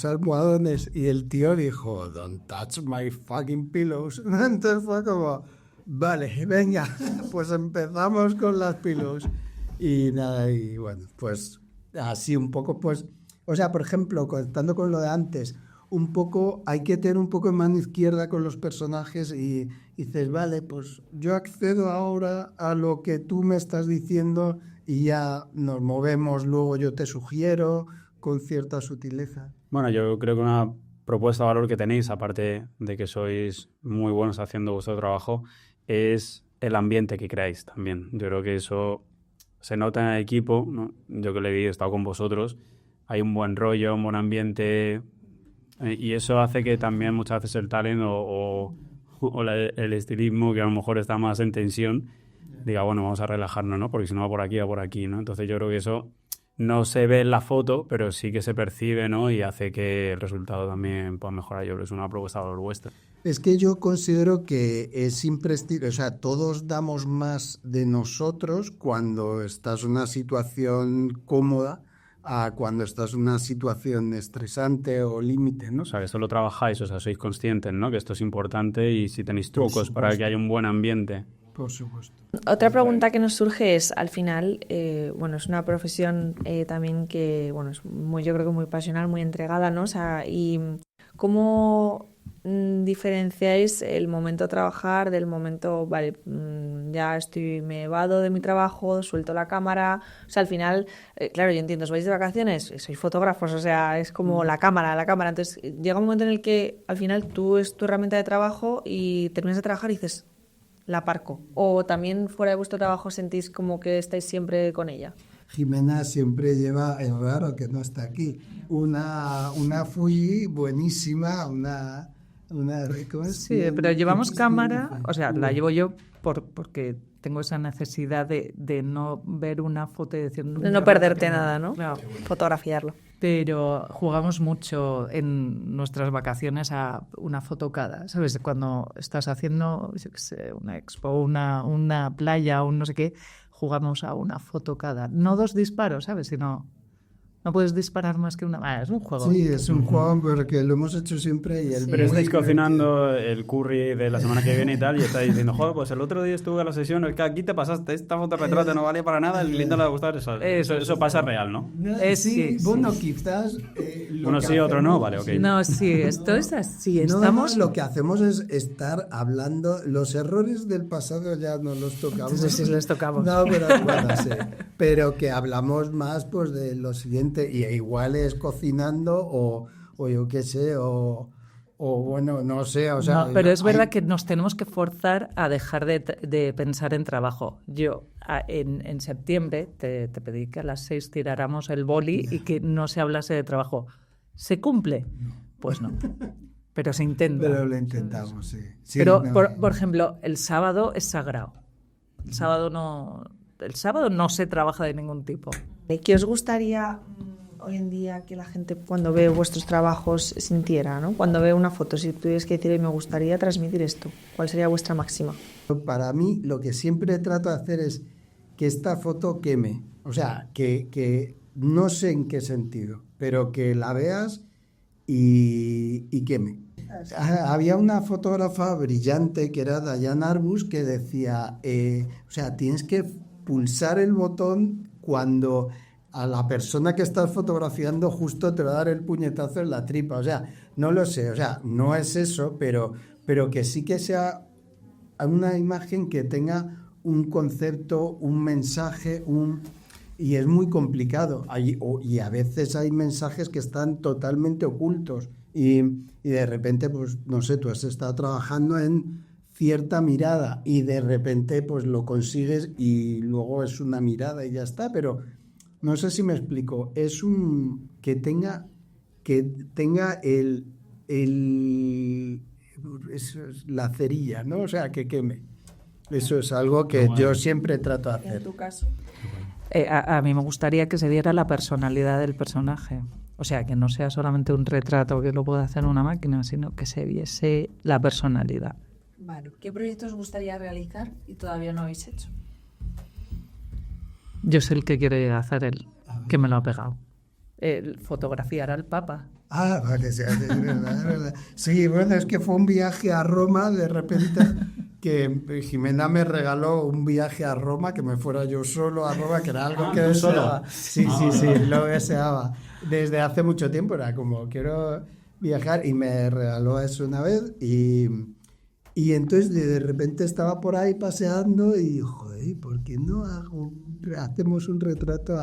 almohadones. Y el tío dijo, don't touch my fucking pillows. Entonces fue como, vale, venga, pues empezamos con las pillows. Y nada, y bueno, pues así un poco, pues, o sea, por ejemplo, contando con lo de antes, un poco, hay que tener un poco de mano izquierda con los personajes y dices, vale, pues yo accedo ahora a lo que tú me estás diciendo y ya nos movemos, luego yo te sugiero con cierta sutileza. Bueno, yo creo que una propuesta de valor que tenéis, aparte de que sois muy buenos haciendo vuestro trabajo, es el ambiente que creáis también. Yo creo que eso se nota en el equipo, ¿no? Yo que he estado con vosotros, hay un buen rollo, un buen ambiente. Y eso hace que también muchas veces el talent o el estilismo, que a lo mejor está más en tensión, diga, bueno, vamos a relajarnos, ¿no? Porque si no va por aquí, ¿no? Entonces yo creo que eso no se ve en la foto, pero sí que se percibe, ¿no? Y hace que el resultado también pueda mejorar. Yo creo que es una propuesta de valor vuestra. Es que yo considero que es imprescindible, o sea, todos damos más de nosotros cuando estás en una situación cómoda a cuando estás en una situación estresante o límite, ¿no? O sea, que esto lo trabajáis, o sea, sois conscientes, ¿no? Que esto es importante y si tenéis trucos para que haya un buen ambiente. Por supuesto. Otra pregunta que nos surge es, al final, bueno, es una profesión también que, bueno, es muy, yo creo que muy pasional, muy entregada, ¿no? O sea, y ¿cómo diferenciáis el momento de trabajar del momento, vale, ya me evado de mi trabajo, suelto la cámara? O sea, al final, claro, yo entiendo, os vais de vacaciones, sois fotógrafos, o sea, es como la cámara. Entonces, llega un momento en el que al final tú es tu herramienta de trabajo y terminas de trabajar y dices, la aparco. O también fuera de vuestro trabajo sentís como que estáis siempre con ella. Jimena siempre lleva, es raro que no está aquí, una Fuji buenísima, ¿cómo es? Sí, pero llevamos cámara, o sea, la llevo yo porque tengo esa necesidad de no ver una foto y decir... De no perderte nada, ¿no? Claro. Fotografiarlo. Pero jugamos mucho en nuestras vacaciones a una foto cada, ¿sabes? Cuando estás haciendo, yo qué sé, una expo, una playa, un no sé qué, jugamos a una foto cada. No 2 disparos, ¿sabes? Sino... No puedes disparar más que una... es un juego. Sí, es un juego porque lo hemos hecho siempre. Y Pero estáis cocinando el curry de la semana que viene y tal, y estáis diciendo, joder, pues el otro día estuve a la sesión, el que aquí te pasaste, esta foto retrato no vale para nada, el cliente le va a gustar. Eso pasa real, ¿no? Sí, bueno, quizás... uno sí, otro no, vale, ok. No, sí, esto es así. No, lo que hacemos es estar hablando... Los errores del pasado ya no los tocamos. Entonces sí les tocamos. No, pero bueno, sí. Pero que hablamos más pues de lo siguiente, y igual es cocinando o yo qué sé, o bueno, no sé, o sea... No, pero es verdad que nos tenemos que forzar a dejar de pensar en trabajo. Yo en septiembre te pedí que a las 6 tiráramos el boli y que no se hablase de trabajo. ¿Se cumple? Pues no. Pero se intenta. Pero lo intentamos, sí. Pero, por ejemplo, el sábado es sagrado. El sábado no se trabaja de ningún tipo. ¿Qué os gustaría hoy en día que la gente cuando ve vuestros trabajos sintiera, ¿no? Cuando ve una foto, si tuvierais que decir, me gustaría transmitir esto, ¿cuál sería vuestra máxima? Para mí, lo que siempre trato de hacer es que esta foto queme. O sea, que no sé en qué sentido, pero que la veas y queme. Había una fotógrafa brillante que era Diane Arbus que decía, o sea, tienes que pulsar el botón cuando a la persona que estás fotografiando justo te va a dar el puñetazo en la tripa. O sea, no lo sé, o sea, no es eso, pero que sí que sea una imagen que tenga un concepto, un mensaje, y es muy complicado. Y a veces hay mensajes que están totalmente ocultos y de repente, pues no sé, tú has estado trabajando en cierta mirada y de repente pues lo consigues y luego es una mirada y ya está, pero no sé si me explico. Es que tenga eso es la cerilla, ¿no? O sea, que queme. Eso es algo que yo siempre trato de hacer. ¿En tu caso? A mí me gustaría que se viera la personalidad del personaje. O sea, que no sea solamente un retrato que lo pueda hacer una máquina, sino que se viese la personalidad. Vale. ¿Qué proyectos os gustaría realizar y todavía no habéis hecho? Yo sé el que quiere hacer él, que me lo ha pegado. Fotografiar al Papa. Ah, vale, sí, es verdad, es verdad. Sí, bueno, es que fue un viaje a Roma, de repente, que Jimena me regaló un viaje a Roma, que me fuera yo solo a Roma, que era algo que deseaba. Sí, lo deseaba. Desde hace mucho tiempo era como, quiero viajar, y me regaló eso una vez, y entonces de repente estaba por ahí paseando y, joder, ¿por qué no hacemos un retrato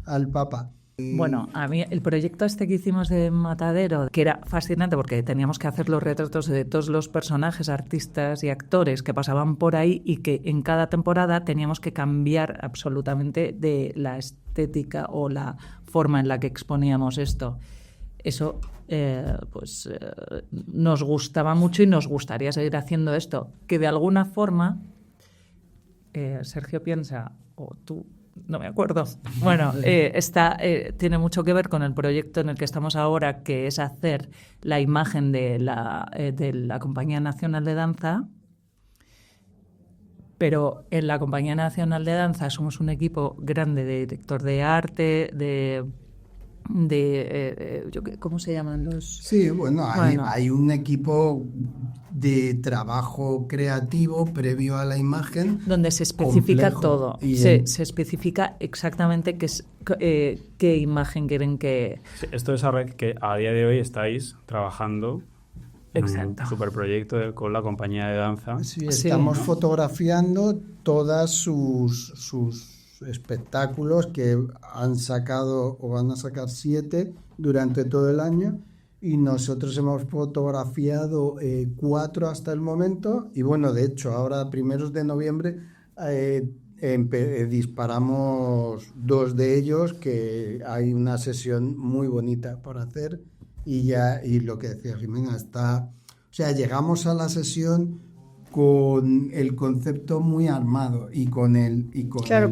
al Papa? Bueno, a mí el proyecto este que hicimos de Matadero, que era fascinante porque teníamos que hacer los retratos de todos los personajes, artistas y actores que pasaban por ahí y que en cada temporada teníamos que cambiar absolutamente de la estética o la forma en la que exponíamos esto. Eso nos gustaba mucho y nos gustaría seguir haciendo esto, que de alguna forma Sergio piensa, o tú, no me acuerdo. Bueno, tiene mucho que ver con el proyecto en el que estamos ahora, que es hacer la imagen de la Compañía Nacional de Danza. Pero en la Compañía Nacional de Danza somos un equipo grande de director de arte, ¿cómo se llaman los...? Sí, bueno, hay un equipo de trabajo creativo previo a la imagen. Donde se especifica complejo, todo. Se especifica exactamente qué imagen quieren que... Sí, esto es algo que a día de hoy estáis trabajando en un superproyecto con la compañía de danza. Sí, estamos fotografiando todas sus espectáculos que han sacado o van a sacar 7 durante todo el año, y nosotros hemos fotografiado 4 hasta el momento, y bueno, de hecho ahora primeros de noviembre disparamos 2 de ellos, que hay una sesión muy bonita por hacer, y lo que decía Jimena, llegamos a la sesión con el concepto muy armado y con el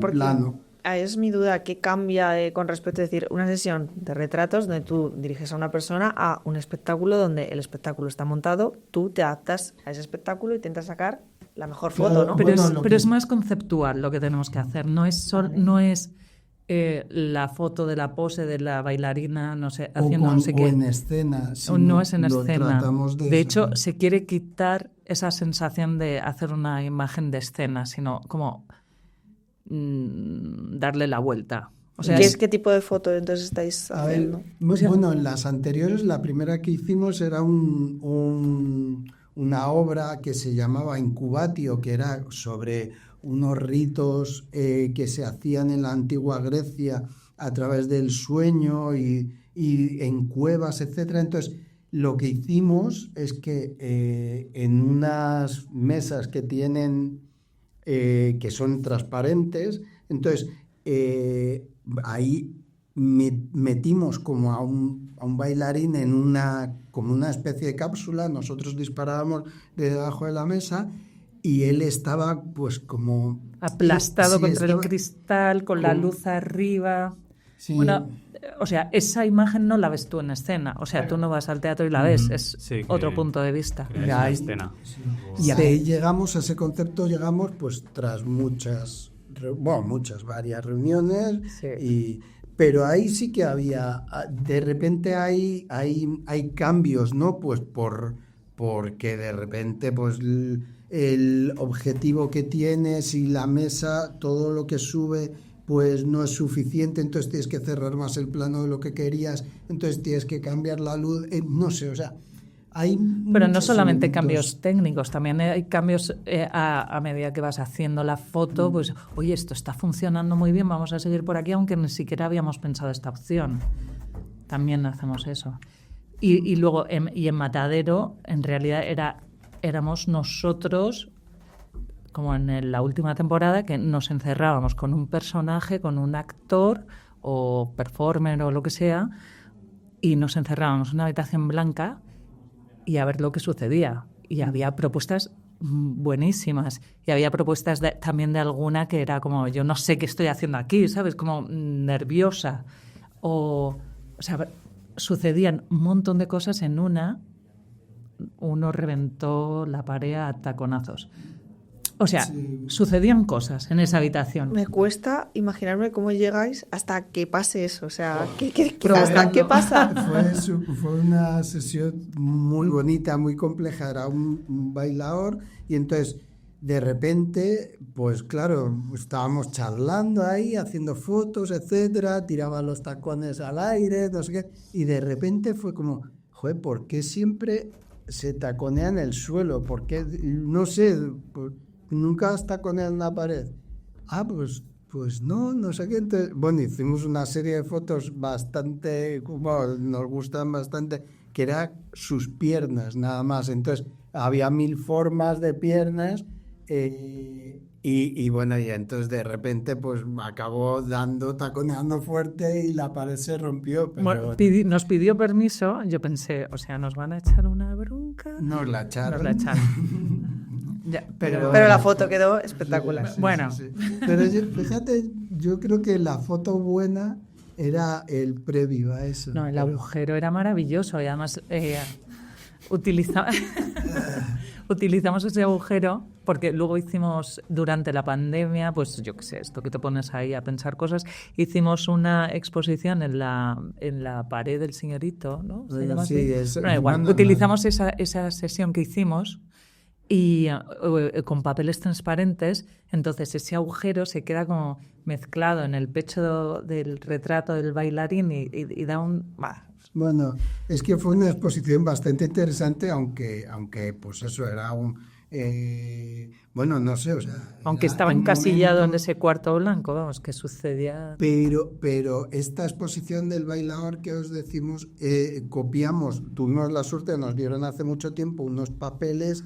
plano. Es mi duda, ¿qué cambia con respecto a decir una sesión de retratos donde tú diriges a una persona a un espectáculo donde el espectáculo está montado, tú te adaptas a ese espectáculo y intentas sacar la mejor foto, ¿no? Pero es más conceptual lo que tenemos que hacer, no es la foto de la pose de la bailarina, no sé, haciendo no sé qué. O en escena. No es en escena. De hecho, se quiere quitar esa sensación de hacer una imagen de escena, sino como darle la vuelta. O sea, ¿Qué tipo de foto entonces estáis haciendo? Bueno, en las anteriores, la primera que hicimos era una obra que se llamaba Incubatio, que era sobre unos ritos que se hacían en la antigua Grecia a través del sueño y en cuevas, etcétera. Entonces, lo que hicimos es que en unas mesas que tienen que son transparentes, entonces ahí metimos como a un bailarín en como una especie de cápsula. Nosotros disparábamos de debajo de la mesa y él estaba pues como aplastado contra el cristal, con la luz arriba. Sí. Bueno, o sea, esa imagen no la ves tú en escena. O sea, tú no vas al teatro y la ves. Es otro punto de vista. Y ahí llegamos, a ese concepto llegamos pues tras varias reuniones. Sí. Pero ahí sí que había, de repente hay cambios, ¿no? Pues porque de repente pues el objetivo que tienes y la mesa, todo lo que sube pues no es suficiente, entonces tienes que cerrar más el plano de lo que querías, entonces tienes que cambiar la luz, no sé, o sea, hay Pero no muchos solamente elementos. cambios técnicos, también hay cambios a medida que vas haciendo la foto, pues, oye, esto está funcionando muy bien, vamos a seguir por aquí, aunque ni siquiera habíamos pensado esta opción. También hacemos eso. Y luego, en Matadero, en realidad éramos nosotros, como en la última temporada, que nos encerrábamos con un personaje, con un actor o performer o lo que sea, y nos encerrábamos en una habitación blanca y a ver lo que sucedía. Y había propuestas buenísimas. Y había propuestas también de alguna que era como, yo no sé qué estoy haciendo aquí, ¿sabes? Como nerviosa. O sea, sucedían un montón de cosas en una. Uno reventó la pared a taconazos. O sea, sucedían cosas en esa habitación. Me cuesta imaginarme cómo llegáis hasta que pase eso. O sea, Pero ¿hasta bueno, qué pasa? Fue una sesión muy bonita, muy compleja. Era un bailador y entonces de repente, pues claro, estábamos charlando ahí, haciendo fotos, etcétera, tiraba los tacones al aire, no sé qué, y de repente fue como, joder, ¿por qué siempre se taconea en el suelo? ¿Por qué? No sé, pues, nunca has taconeado en la pared. Pues no sé qué. Entonces, bueno, hicimos una serie de fotos bastante, como nos gustan bastante, que era sus piernas nada más. Entonces, había 1000 formas de piernas y bueno, y entonces de repente pues acabó taconeando fuerte y la pared se rompió. Pero Bueno, nos pidió permiso, yo pensé, o sea, ¿nos van a echar una bronca? nos la echaron. Nos la echaron. Ya, Pero la foto quedó espectacular. Sí, Bueno. sí. Pero fíjate, yo creo que la foto buena era el previo a eso. No, el agujero era maravilloso y además utilizamos ese agujero porque luego hicimos durante la pandemia, pues yo qué sé, esto que te pones ahí a pensar cosas, hicimos una exposición en la pared del señorito, ¿no? ¿Se llama así? Bueno, igual, utilizamos esa sesión que hicimos y con papeles transparentes, entonces ese agujero se queda como mezclado en el pecho del retrato del bailarín y da un... Bueno, es que fue una exposición bastante interesante, aunque pues eso era un... bueno, no sé, o sea... Aunque estaba encasillado en ese cuarto blanco, vamos, que sucedía... Pero esta exposición del bailador que os decimos, tuvimos la suerte, nos dieron hace mucho tiempo unos papeles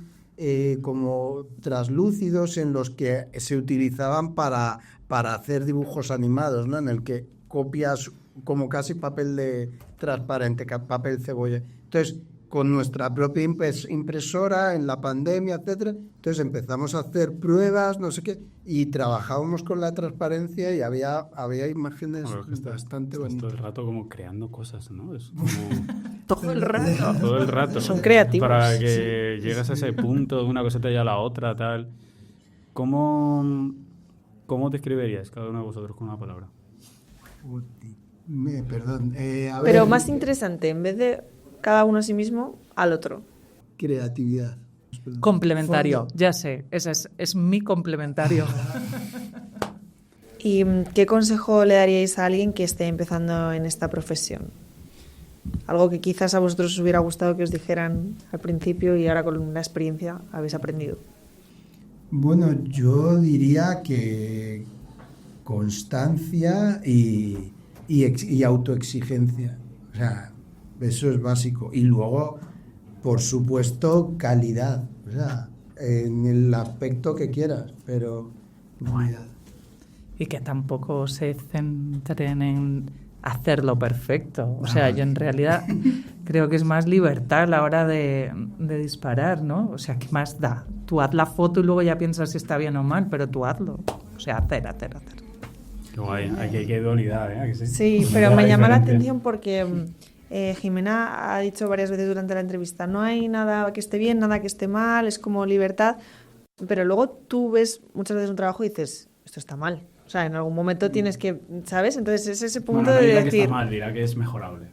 como traslúcidos en los que se utilizaban para hacer dibujos animados, ¿no? En el que copias como casi papel de transparente, papel cebolla. Entonces, con nuestra propia impresora en la pandemia, etcétera, entonces empezamos a hacer pruebas, no sé qué, y trabajábamos con la transparencia y había imágenes bastante bonitas. Todo el rato como creando cosas, ¿no? Es como... Todo el rato. Todo el rato. Son creativos. Para que llegas a ese punto, de una cosa te lleva a la otra, tal. ¿Cómo describiríais cada uno de vosotros con una palabra? Perdón. A Pero ver, más interesante, en vez de cada uno a sí mismo, al otro. creatividad. Complementario, Fondo. ya sé, ese es mi complementario. ¿Y qué consejo le daríais a alguien que esté empezando en esta profesión? Algo que quizás a vosotros os hubiera gustado que os dijeran al principio y ahora con la experiencia habéis aprendido. Bueno, yo diría que constancia y autoexigencia. O sea, eso es básico. Y luego, por supuesto, calidad. O sea, en el aspecto que quieras, pero calidad. Y que tampoco se centren en hacerlo perfecto. O sea, yo en realidad creo que es más libertad a la hora de disparar, ¿no? O sea, ¿qué más da? Tú haz la foto y luego ya piensas si está bien o mal, pero tú hazlo. O sea, hacer. Qué guay, aquí hay dualidad, ¿eh? ¿A que sí? Sí, pero me llama la diferencia. atención porque Jimena ha dicho varias veces durante la entrevista, no hay nada que esté bien, nada que esté mal, es como libertad, pero luego tú ves muchas veces un trabajo y dices, esto está mal. O sea, en algún momento tienes que, ¿sabes? Entonces es ese punto Bueno, no de dirá que decir... está mal, dirá que es mejorable.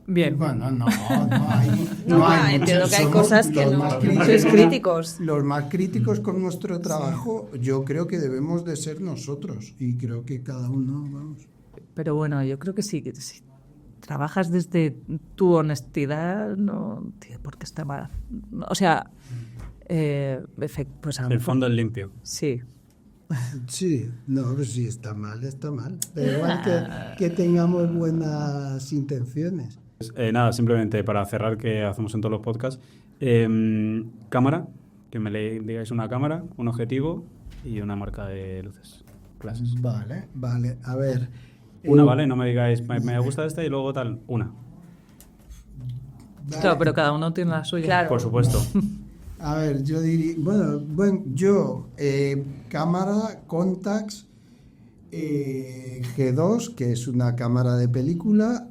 Bien. Bueno, no hay. Entiendo que hay Somos cosas que los no. más Sois críticos. Los más críticos con nuestro trabajo, yo creo que debemos de ser nosotros. Y creo que cada uno, vamos. Pero bueno, yo creo que sí, que si trabajas desde tu honestidad, no tiene por qué estar mal. O sea, pues a lo El mejor- fondo es limpio. Sí. Sí, no, pues si está mal, está mal. Da igual que tengamos buenas intenciones. Nada, simplemente para cerrar, que hacemos en todos los podcasts. Cámara, que me digáis una cámara, un objetivo y una marca de luces. Clases. Vale. A ver. Una, ¿vale? No me digáis, me gusta esta y luego tal. Una. Vale. Claro, pero cada uno tiene la suya. Claro. Por supuesto. A ver, yo diría, yo, cámara Contax G2, que es una cámara de película,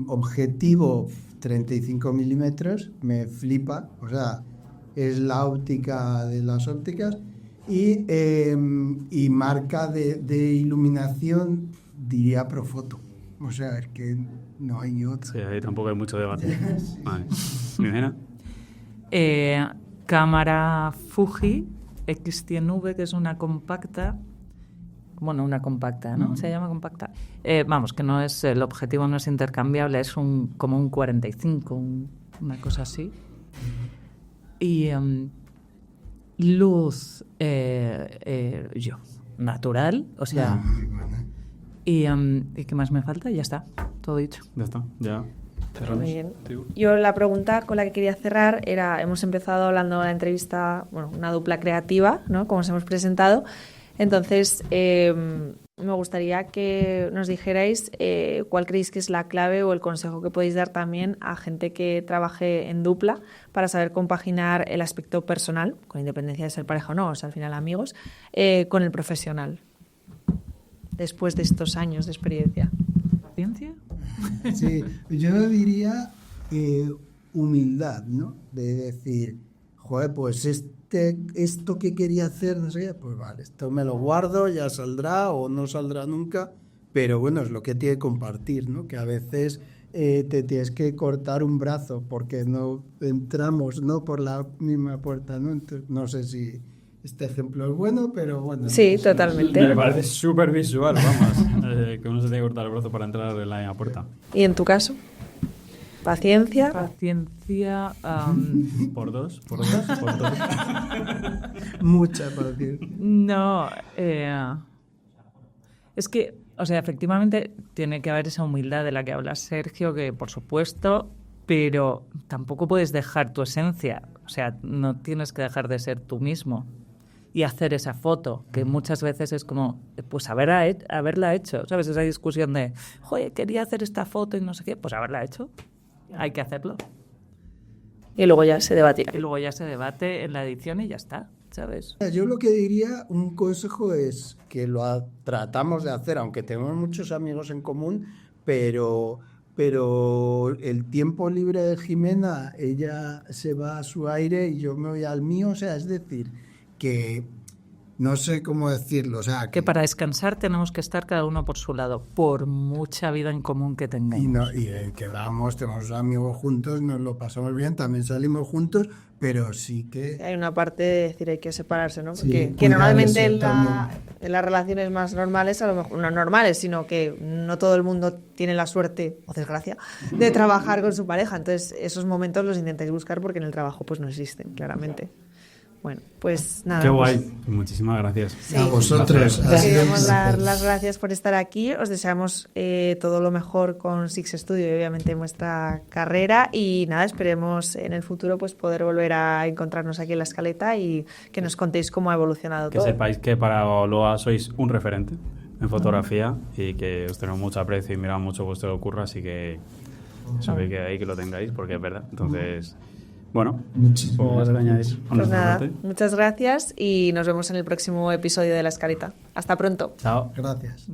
objetivo 35 milímetros, me flipa, o sea, es la óptica de las ópticas, y marca de iluminación, diría Profoto, o sea, es que no hay otra. Sí, ahí tampoco hay mucho debate. Vale. Jimena. Cámara Fuji X100V, que es una compacta. Bueno, una compacta, ¿no? Se llama compacta. Vamos, que no es, el objetivo no es intercambiable, es como un 45, una cosa así. Y luz natural, o sea. Muy buena. ¿Y qué más me falta? Ya está, todo dicho. Ya está, ya. Cerramos. Muy bien. Tío. Yo la pregunta con la que quería cerrar era, hemos empezado hablando en la entrevista, bueno, una dupla creativa, ¿no? Como os hemos presentado. Entonces, me gustaría que nos dijerais cuál creéis que es la clave o el consejo que podéis dar también a gente que trabaje en dupla para saber compaginar el aspecto personal, con independencia de ser pareja o no, o sea, al final amigos, con el profesional, después de estos años de experiencia. ¿Paciencia? Sí, yo diría humildad, ¿no? De decir, joder, pues esto que quería hacer, no sé qué, pues vale, esto me lo guardo, ya saldrá o no saldrá nunca, pero bueno, es lo que tiene que compartir, ¿no? Que a veces te tienes que cortar un brazo porque no entramos, ¿no? Por la misma puerta, ¿no? Entonces, no sé si este ejemplo es bueno, pero bueno. Sí, totalmente. Me parece súper visual, vamos. Que uno se tiene que cortar el brazo para entrar en la misma puerta. ¿Y en tu caso? ¿Paciencia? Paciencia. Por dos. Mucha paciencia. No, es que, o sea, efectivamente tiene que haber esa humildad de la que habla Sergio, que por supuesto, pero tampoco puedes dejar tu esencia. O sea, no tienes que dejar de ser tú mismo y hacer esa foto, que muchas veces es como, pues haberla hecho, ¿sabes? Esa discusión de, joder, quería hacer esta foto y no sé qué, pues haberla hecho. Hay que hacerlo. Y luego ya se debatirá. Y luego ya se debate en la edición y ya está, ¿sabes? Yo lo que diría, un consejo es que tratamos de hacer, aunque tenemos muchos amigos en común, pero el tiempo libre de Jimena, ella se va a su aire y yo me voy al mío, o sea, es decir, que no sé cómo decirlo, o sea, Que para descansar tenemos que estar cada uno por su lado, por mucha vida en común que tengáis. quedamos, tenemos amigos juntos, nos lo pasamos bien, también salimos juntos, pero sí que... Hay una parte de decir hay que separarse, ¿no? Sí, Porque que cuidar normalmente eso también. en las relaciones más normales, a lo mejor no normales, sino que no todo el mundo tiene la suerte o desgracia de trabajar con su pareja. Entonces, esos momentos los intentáis buscar porque en el trabajo pues no existen, claramente. Bueno, pues nada. Qué pues- guay. Muchísimas gracias. Sí. A vosotros. Un ha sido un Queremos dar placer. las gracias por estar aquí. Os deseamos todo lo mejor con Six Studio y obviamente en vuestra carrera. Y nada, esperemos en el futuro pues poder volver a encontrarnos aquí en La Escaleta y que nos contéis cómo ha evolucionado Que todo. sepáis que para Oloa sois un referente en fotografía y que os tenemos mucho aprecio y miramos mucho vuestro curro, así que sabéis que ahí que lo tengáis porque es verdad. Entonces, bueno, Muchísimas ¿puedo gracias. añadir a Pues nuestra nada, parte? muchas gracias y nos vemos en el próximo episodio de La Escaleta. Hasta pronto. Chao. Gracias.